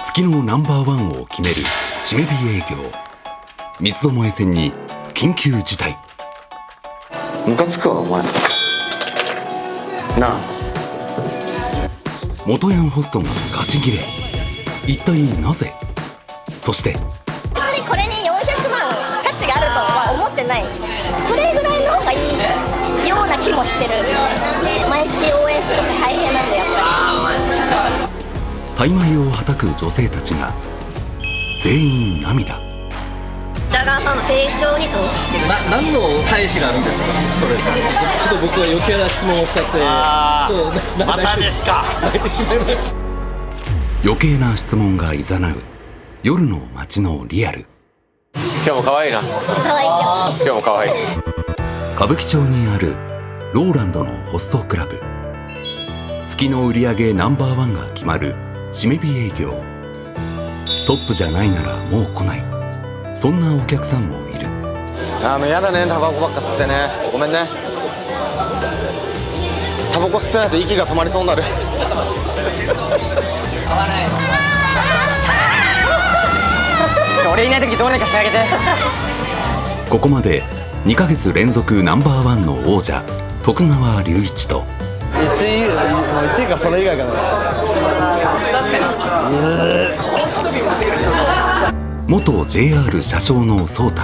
月のナンバーワンを決める締め日営業。三つどもえ線に緊急事態。ムカつくわお前なあ。元ヤンホストがガチギレ。一体なぜ？そしてやっぱりこれに400万価値があるとは思ってない。それぐらいの方がいいような気もしてる。毎月応援するの大変なんでやっぱり。タイ米をはたく女性たちが全員涙。ジャガーさんの成長に投資してる。何の返しがあるんですかそれ。ちょっと僕は余計な質問をしちゃってまたですか。泣いてしまいました。余計な質問が誘う夜の街のリアル。今日も可愛いな。可愛い今日も可愛い。歌舞伎町にあるローランドのホストクラブ。月の売り上げナンバーワンが決まる締め日営業。トップじゃないならもう来ない、そんなお客さんもいる。もうやだね、タバコばっか吸ってね。ごめんね。タバコ吸ってないと息が止まりそうになる。俺いない時どうにかしてあげて。ここまで2ヶ月連続ナンバーワンの王者徳川隆一と1位かそれ以外かな。確かに。元 JR 車掌の颯太、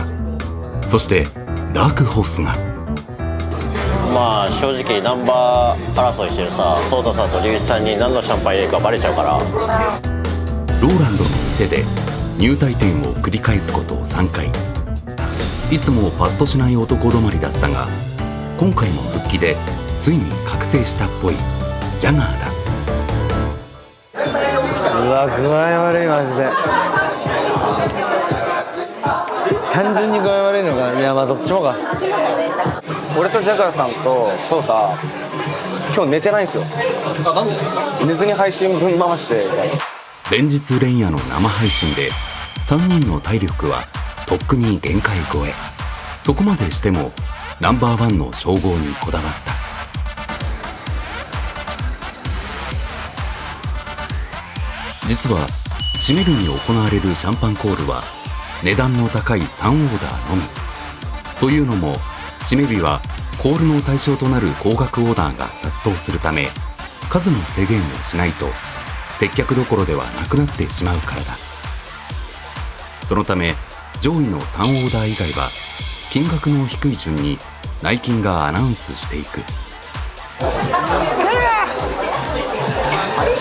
そしてダークホースが。まあ正直ナンバー争いしてるさ颯太さんと龍一さんに何のシャンパン入れるかバレちゃうから。ローランドの店で入退店を繰り返すこと3回。いつもパッとしない男止まりだったが、今回も復帰でついに覚醒したっぽいジャガーだ。うわ、具合悪いマジで。単純に具合悪いのか。いや、まあどっちもか。俺とジャガーさんとソータ今日寝てないんですよ。なんでですか。寝ずに配信分回して。連日連夜の生配信で3人の体力はとっくに限界超え。そこまでしてもナンバーワンの称号にこだわった。実は締め日に行われるシャンパンコールは値段の高い3オーダーのみ。というのも締め日はコールの対象となる高額オーダーが殺到するため、数の制限をしないと接客どころではなくなってしまうからだ。そのため上位の3オーダー以外は金額の低い順に内勤がアナウンスしていく。シ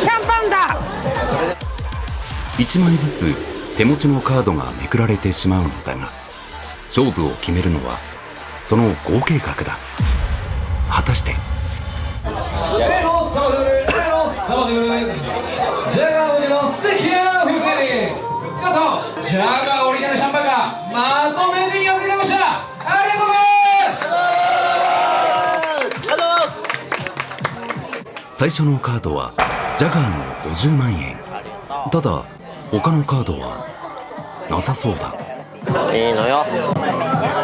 ャンパンだ。1枚ずつ手持ちのカードがめくられてしまうのだが、勝負を決めるのはその合計額だ。果たしてジャガーオリジナルシャンパンがまとめてみ寄せてました。ありがとうございます。最初のカードはジャガーの50万円。ただ他のカードはなさそうだ。いいのよ。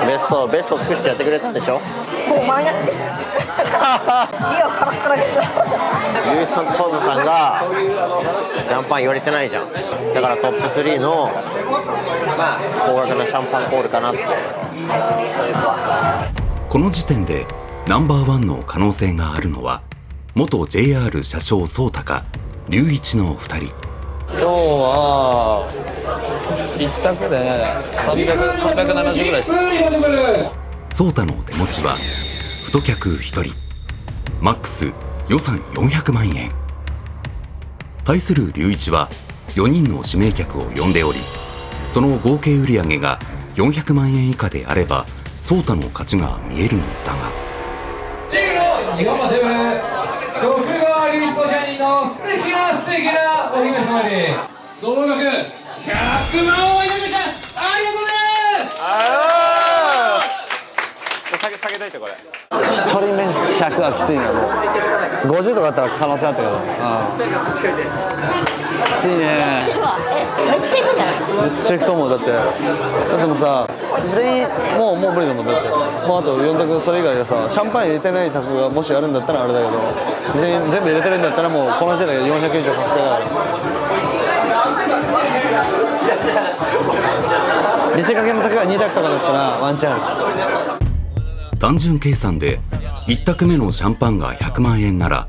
ベストを尽くしてやってくれたんでしょ。もうマイナスです。いやカラッカラです。龍一さんと颯太さんがシャンパン言われてないじゃん。だからトップ3の高額なシャンパンコールかなって。この時点でナンバーワンの可能性があるのは元 JR 車掌颯太か隆一の2人。今日は一択で370ぐらいです。颯太の手持ちは太客1人、マックス予算400万円。対する隆一は4人の指名客を呼んでおり、その合計売上が400万円以下であれば颯太の勝ちが見えるのだが、チームの日本のテーブル徳川隆一とジャニーの素敵なお姫様に総額100万をいただきました。ありがとうございます。下げといてこれ。一人目100はきついな。もう50とかあったら可能性あったけど。きついね。めっちゃいくんじゃない。めっちゃいくと思う。だってもさ全員もう無理だもんだって。もうあと4択それ以外でさ、シャンパン入れてない卓がもしあるんだったらあれだけど、全部入れてるんだったらもうこの時点で400以上確定だから。見せかけの卓が2択とかだったらワンチャンある。単純計算で1択目のシャンパンが100万円なら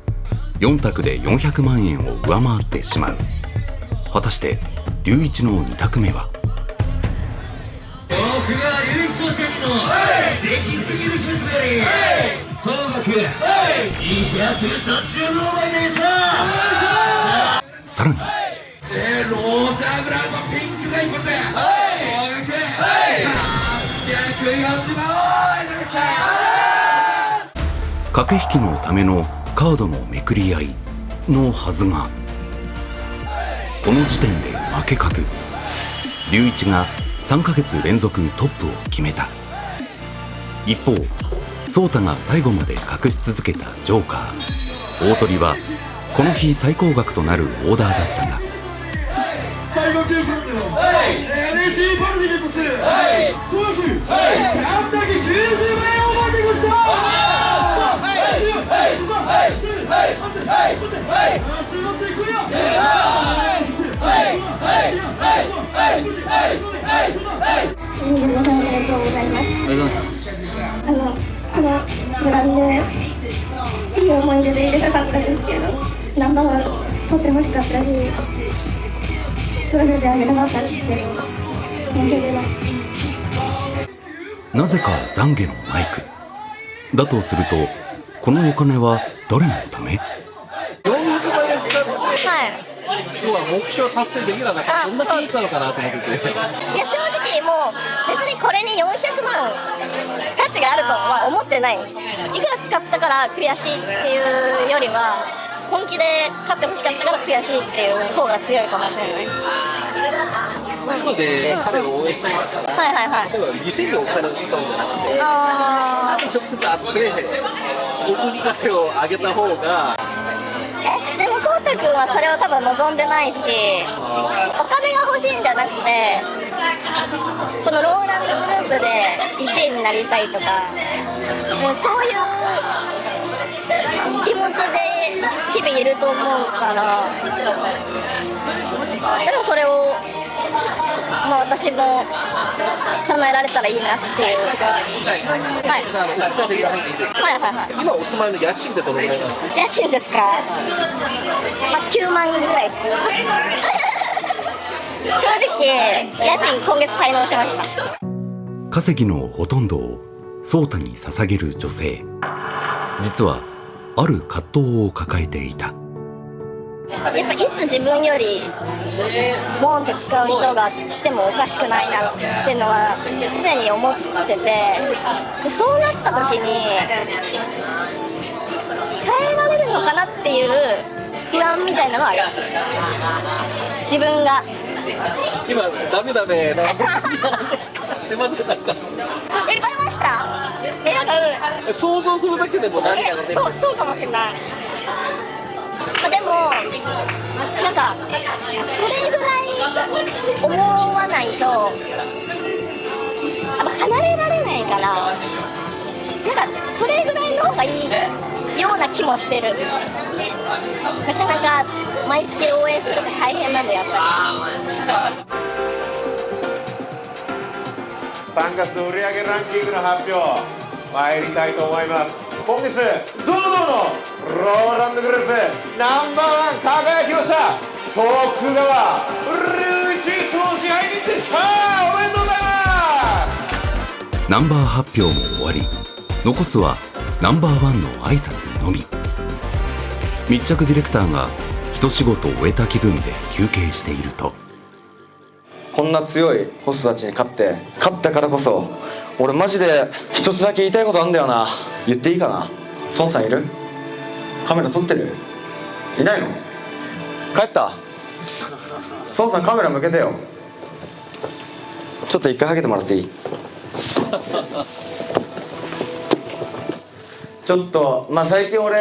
4択で400万円を上回ってしまう。果たして龍一の2択目は。僕が龍一と社員のできすぎるクイズより総額230万円でした。さらにローサーブラウンドピンクが一発総額840万円でした。駆け引きのためのカードのめくり合いのはずが、この時点で負け格。龍一が3ヶ月連続トップを決めた。一方颯太が最後まで隠し続けたジョーカー。大鳥はこの日最高額となるオーダーだったが、最後9分の NEC ポルディゲットする総額390万円を持ってきました。おめでとうございます。このブランドいい思い出で入れたかったんですけど、ナンバーワン取ってほしかったし、取らせてあげたかったんですけど、申し訳ない。なぜか懺悔のマイクだとすると、このお金は誰のため？ 400万円使うとはい。要は目標達成できなかった。どんな気持ちなのかなと思ってて。いや正直もう別にこれに400万価値があるとは思ってない。いくら使ったから悔しいっていうよりは、本気で勝ってほしかったから悔しいっていう方が強いかもしれない。そういうので彼を応援したいんだったら、はいはいはい。例えば店にお金を使うんじゃなくて、あ直接会ってお小遣いをあげた方が。でもそうたくんはそれを多分望んでないし、お金が欲しいんじゃなくて、このローランドグループで1位になりたいとか、そういう気持ちで日々いると思うから、でもそれを、私も叶えられたらいいなっていう。はいさあ、一般的な範囲でいいですか。はいはいはい。今お住まいの家賃ってどのぐらいなんですか。家賃ですか、9万ぐらいです。正直家賃今月滞納しました。稼ぎのほとんどを颯太に捧げる女性。実はある葛藤を抱えていた。やっぱいつ自分よりボンって使う人が来てもおかしくないなっていうのは常に思ってて、でそうなった時に耐えられるのかなっていう不安みたいなのはある。自分が今ダメなんですか。すいません、なんかえ、バレました。なんか想像するだけでも涙が出る。そうかもしれない。でもなんかそれぐらい思わないと離れられないから、なんかそれぐらいの方がいいような気もしてる。なかなか毎月応援するの大変なんで、やっぱ3月の売上ランキングの発表参りたいと思います。今月堂々のローランドグループナンバーワン輝きました徳川龍一総支配人でした。おめでとうございます。ナンバー発表も終わり、残すはナンバーワンの挨拶のみ。密着ディレクターが一仕事終えた気分で休憩していると、こんな強いホストたちに勝ったからこそ、俺マジで一つだけ言いたいことあんだよな。言っていいかな。孫さんいる？カメラ撮ってる？いないの？帰った？孫さんカメラ向けてよ。ちょっと一回はけてもらっていい？ちょっと最近俺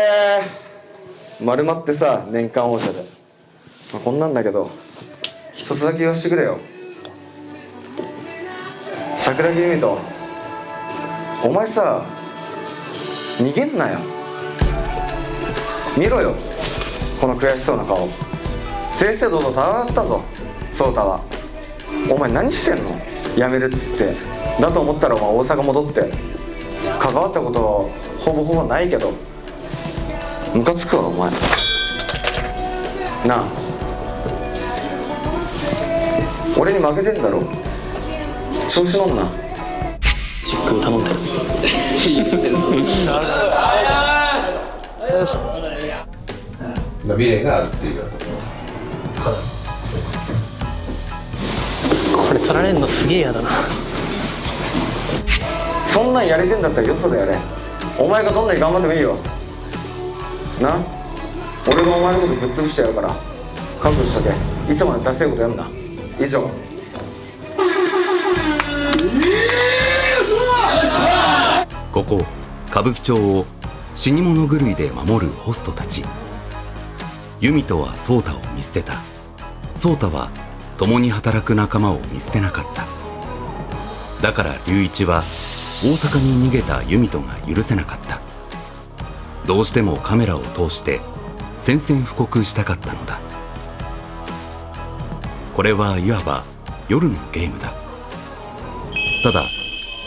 丸まってさ、年間王者で、こんなんだけど一つだけ言わせてくれよ。桜木由美とお前さ逃げんなよ。見ろよこの悔しそうな顔。正々堂々と戦ったぞ颯太は。お前何してんの？辞めるっつって。だと思ったらお前大阪戻って関わったことほぼほぼないけどムカつくわお前なあ。俺に負けてんだろ。調子乗んな。じっくり頼んでる。未練があるっていうようなとここれ取られるのすげえ嫌だな。そんなんやれてんだったらよそでやれ。お前がどんなに頑張ってもいいよな。俺がお前のことぶっ潰してやるから覚悟しとけ。いつまでダセえことやんな。以上。ここ歌舞伎町を死に物狂いで守るホストたち。由美とは颯太を見捨てた。颯太は共に働く仲間を見捨てなかった。だから隆一は大阪に逃げた由美とが許せなかった。どうしてもカメラを通して宣戦布告したかったのだ。これはいわば夜のゲームだ。ただ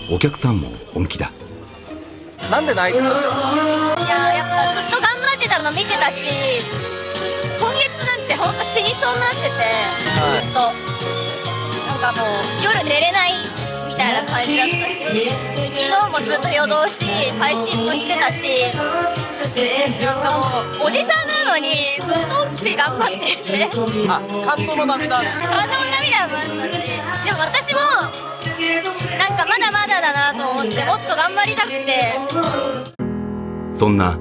お客さんも本気だ。なんで泣いてるの？いややっぱずっと頑張ってたの見てたし、今月なんてほんと死にそうになってて、ずっとなんかもう夜寝れないみたいな感じだったし、昨日もずっと夜通し配信もしてたし、なんかもうおじさんなのにずっと起きて頑張ってて感動の涙。感動の涙もあったし、でも私もなんかまだまだだなと思って、もっと頑張りたくて。そんな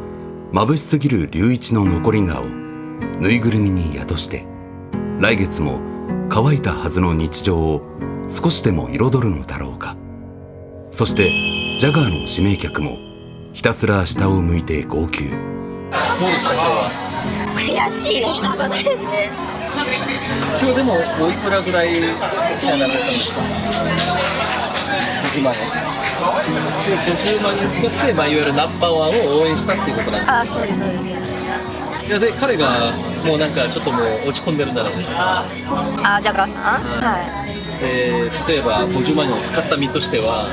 眩しすぎる隆一の残り顔、ぬいぐるみに宿して来月も乾いたはずの日常を少しでも彩るのだろうか。そしてジャガーの指名客もひたすら下を向いて号泣。どうでした今日は？悔しい一言ですね。今日でもおいくらぐらいお使いになられたんですか？50万円。で50万円使って、いわゆるナンバーワンを応援したっていうことなんです。あ、そうですそうです。いやで彼がもうなんかちょっともう落ち込んでるんじゃないですか。あ、ジャガーさん、はい。で例えば50万円を使った身としては、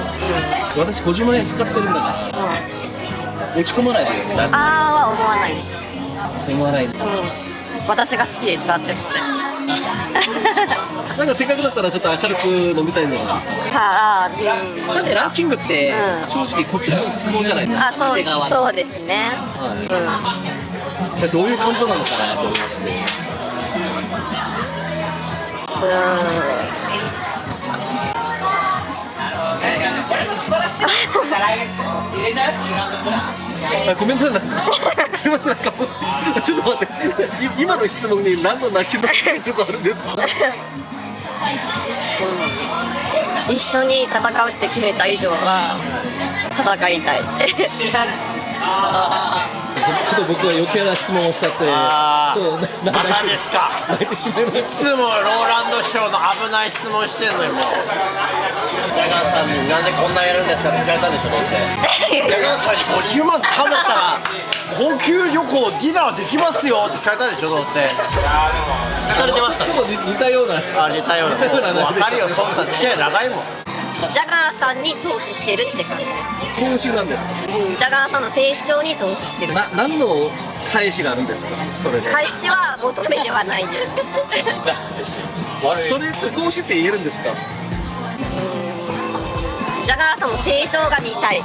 私50万円使ってるんだから、落ち込まないでよってなる。あーは思わないです。思わないんだ。私が好きで使ってるので。なんかせっかくだったらちょっと明るく飲みたいんじゃないですか。はあ、だってランキングって正直こちらの都合じゃないですか。あ、そうですね。どういう感情なのかなと思いまして。ごめんなさい、すみません、なんかもうちょっと待って、今の質問に何の泣きのちょっとあるんですか？一緒に戦うって決めた以上は戦いたい。ちょっと僕は余計な質問をしちゃって、またですか？泣いてしまいまいした。つもローランド師匠の危ない質問してんのよ。もうジャガーさんになんでこんなやるんですかって聞かれたんでしょどうせ。ジャガーさんに50万貯めたら高級旅行ディナーできますよって聞かれたでしょどうせ。聞かれてました。ちょっと似たような。似たような。もう分かるよ、そんな付き合い長いもん。ジャガーさんに投資してるって感じです。投資なんですか？ジャガーさんの成長に投資してる。何の返しがあるんですか？それで。返しは求めてはないです。それって投資って言えるんですか？ジャガーさんの成長が見たい。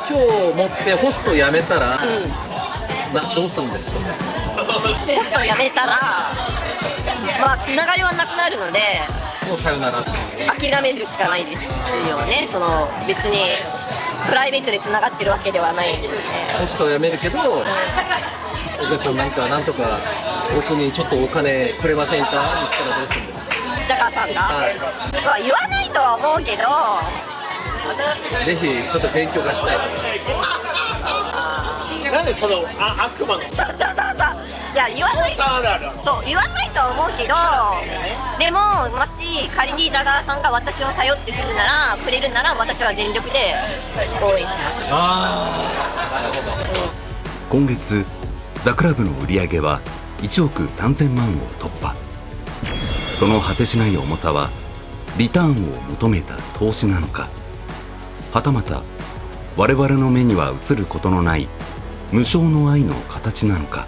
今日持ってホスト辞めたら、どうするんですか？ホスト辞めたら、まあつながりはなくなるので、もうさよなら。諦めるしかないですよね。その別にプライベートでつながってるわけではないので。ホストを辞めるけど、お客さんなんとか僕にちょっとお金くれませんかにしたらどうするんですか？ジャガーさんが、まあ言わないとは思うけど、ぜひちょっと勉強がしたい。なんでその悪魔のそういや言わない、あるあるそう言わないとは思うけど、でももし仮にジャガーさんが私を頼ってくれるなら私は全力で応援します。今月ザクラブの売り上げは1億3000万を突破。その果てしない重さはリターンを求めた投資なのか、はたまた我々の目には映ることのない無償の愛の形なのか。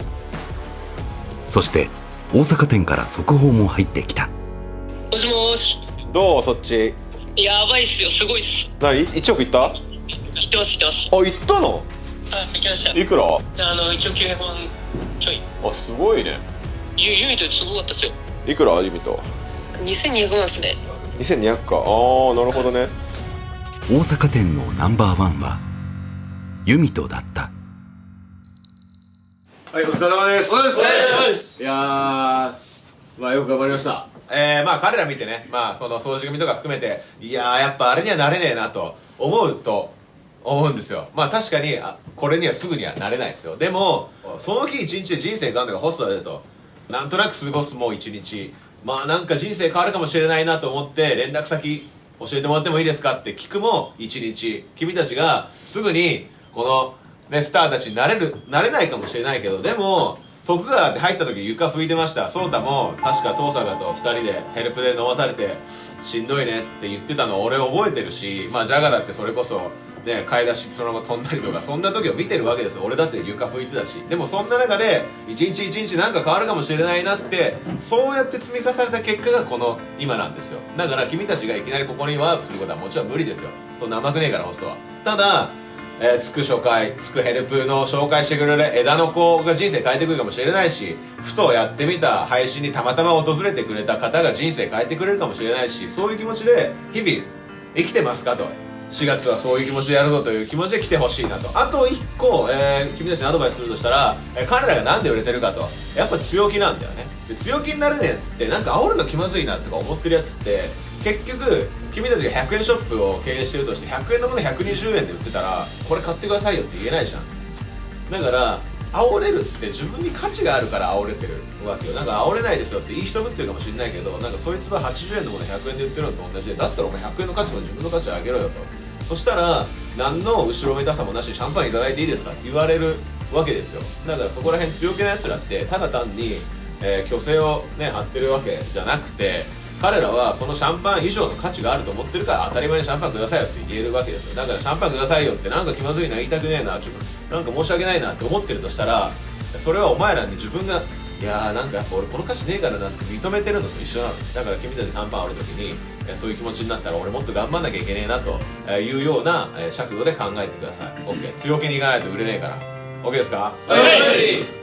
そして大阪店から速報も入ってきた。もしもし。どうそっち。やばいっすよ、すごいっす。何1億いった？行ってます、行ってます。あ、行ったの？はい、行きました。いくら？1億900万ちょい。あ、すごいね。ユミトすごかったっすよ。いくらユミト？2200万っすね。2200か。ああ、なるほどね。大阪店のナンバーワンはユミトだった。はい、お疲れ様です。お疲れ様です。いやー、まあよく頑張りました。まあ彼ら見てね、まあその掃除組とか含めて、いやーやっぱあれにはなれねえなと思うんですよ。まあ確かにこれにはすぐにはなれないですよ。でもその日一日で人生変わるのがホストだと、なんとなく過ごすもう一日、まあなんか人生変わるかもしれないなと思って連絡先教えてもらってもいいですかって聞くも一日。君たちがすぐにこのねスターたちになれないかもしれないけど、でも徳川って入った時床拭いてました。颯太も確か遠坂と2人でヘルプで飲まされてしんどいねって言ってたのを俺覚えてるし、まあジャガだってそれこそね買い出しそのまま飛んだりとかそんな時を見てるわけですよ。俺だって床拭いてたし。でもそんな中で一日一日なんか変わるかもしれないなってそうやって積み重ねた結果がこの今なんですよ。だから君たちがいきなりここにワープすることはもちろん無理ですよ。そんな甘くねえからホストは。ただつく初回、つくヘルプの紹介してくれる枝の子が人生変えてくるかもしれないし、ふとやってみた配信にたまたま訪れてくれた方が人生変えてくれるかもしれないし、そういう気持ちで日々生きてますかと。4月はそういう気持ちでやるぞという気持ちで来てほしいなと。あと1個、君たちにアドバイスするとしたら、彼らがなんで売れてるかと。やっぱ強気なんだよね。で強気になれねえやつってなんか煽るの気まずいなとか思ってるやつって結局君たちが100円ショップを経営してるとして100円のもの120円で売ってたらこれ買ってくださいよって言えないじゃん。だから煽れるって自分に価値があるから煽れてるわけよ。なんか煽れないですよっていい人ぶってるかもしれないけど、なんかそいつは80円のもの100円で売ってるのと同じで、だったらお前100円の価値も自分の価値を上げろよと。そしたら何の後ろめたさもなしにシャンパンいただいていいですかって言われるわけですよ。だからそこら辺強気なやつらってただ単に、虚勢をね張ってるわけじゃなくて、彼らはそのシャンパン以上の価値があると思ってるから当たり前にシャンパンくださいよって言えるわけですよ。だからシャンパンくださいよってなんか気まずいな、言いたくねえな、なんか申し訳ないなって思ってるとしたら、それはお前らに自分がいやーなんかやっぱ俺この価値ねえからなって認めてるのと一緒なの。だから君たちシャンパンある時にそういう気持ちになったら俺もっと頑張んなきゃいけねえなというような尺度で考えてください。 OK、 強気にいかないと売れねえから。 OK ですか？はい。